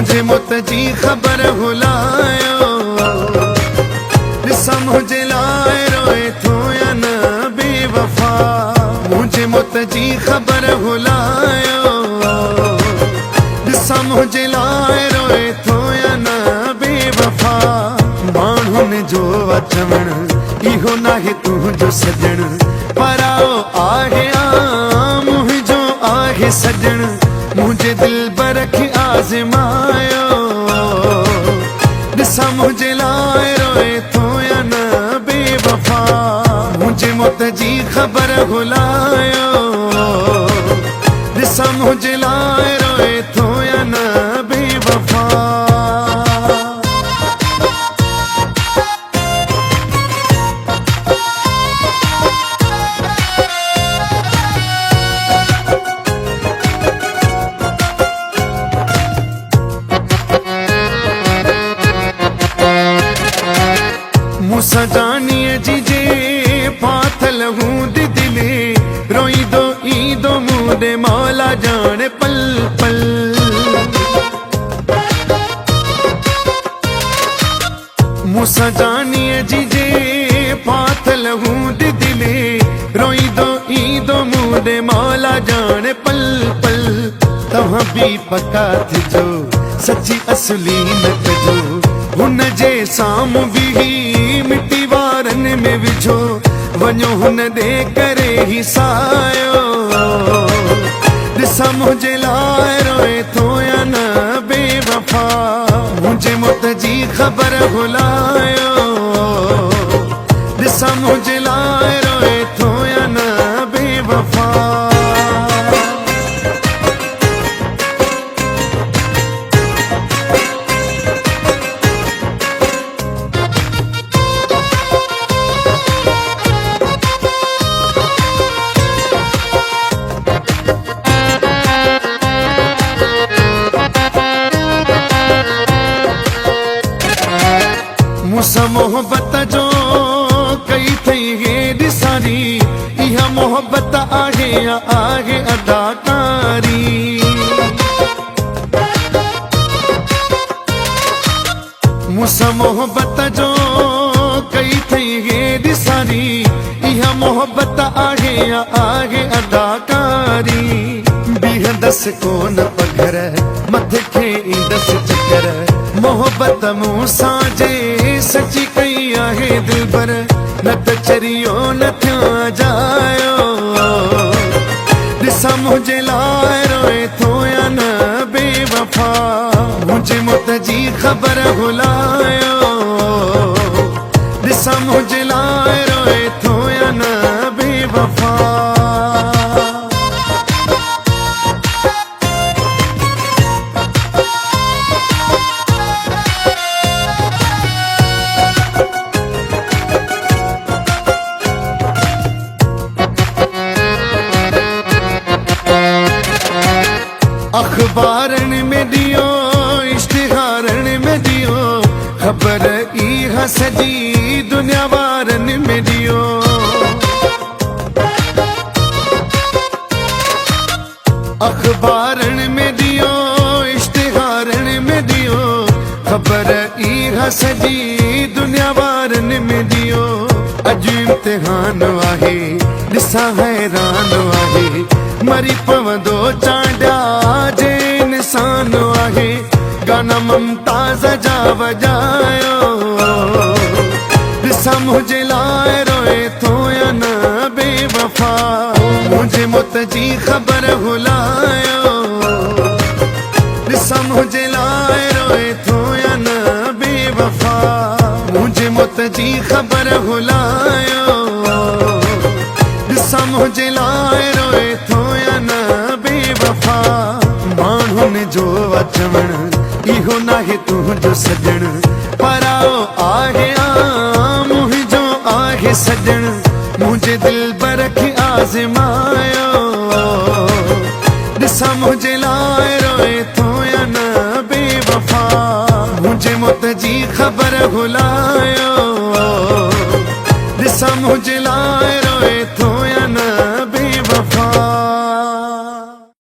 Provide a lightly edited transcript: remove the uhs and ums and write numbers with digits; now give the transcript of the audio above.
मुझे मुत जी ख़बर हुलायो ॾिसां मुंहिंजे लाइ रोए थो या न बेवफ़ा मुझे मुत जी ख़बर हुलायो ॾिसां मुंहिंजे लाइ रोए थो या न बेवफ़ा माण्हुनि जो अचवण इहो नाहे तुंहिंजो सजण पराओ आहे मुंहिंजो आहे सजण मुझे दिल बर खे आज़मायो ॾिसां मुंहिंजे लाइ रोए थो या न बेवफ़ा मुझे मुत जी ख़बर हुलायो ॾिसां मुंहिंजे लाइ रोए थो या न बेवफ़ा मूंसां जानीअ जी जे फाथल हूंदी दिले रोईंदो ईंदो मूं ॾे मौला ॼाणे पल पल मूंसां जानीअ जी जे फाथल हूंदी दिले रोईंदो ईंदो मूं ॾे मौला ॼाणे पल पल तव्हां बि पका थिजो सची असली न कजो हुन जे साम्हूं बि मिटी वारनि में विझो वञो हुन ॾे करे ही सायो ॾिसां मुंहिंजे लाइ रोए थो या न बेवफ़ा मुझे मुत जी ख़बर हुलायो ॾिसां मुंहिंजे लाइ रोए थो या न बेवफ़ा मूंसां मोहब्बत जो कई थई हेॾी सारी इहा मोहब्बत आहे या आहे अदाकारी मूंसां मोहब्बत जो कई थई हेॾी सारी इहा मोहब्बत आहे या आहे अदाकारी बीहंदसि कोन पघर मथे खे ईंदसि चकर मोहब्बत मूंसां जे सची कई आहे दिलबर न त चरियो न थियां जायो ॾिसां मुंहिंजे लाइ रोए थो या न बेवफ़ा मुझे मुत जी ख़बर हुलायो ॾिसां मुंहिंजे लाइ रोए थो या न बेवफ़ा अखबारनि में ॾियो इश्तिहारनि में ॾियो ख़बर इहा सॼी दुनिया वारनि में ॾियो अखबारनि में ॾियो इश्तिहारनि में ॾियो ख़बर इहा सॼी दुनिया वारनि में ॾियो अॼु इम्तिहान आहे ॾिसां हैरान आहे मरी पवंदो चांडिया जे निशान आहे गाना मुमताज़ जा वॼायो ॾिसां मुंहिंजे लाइ रोए थो या न बेवफ़ा मुझे मुत जी ख़बर हुलायो ॾिसां मुंहिंजे लाइ रोए थो या न बेवफ़ा मुझे मुत जी ख़बर हुलायो ॾिसां मुंहिंजे लाइ रोए थो या न बेवफ़ा माण्हुनि जो अचवण इहो नाहे तुंहिंजो सजण पराओ आहे मुंहिंजो आहे सजण मुझे दिल बर खे आज़मायो ॾिसां मुंहिंजे लाइ रोए थो या न बेवफ़ा मुझे मुत जी ख़बर हुलायो ॾिसां मुंहिंजे लाइ रोए थो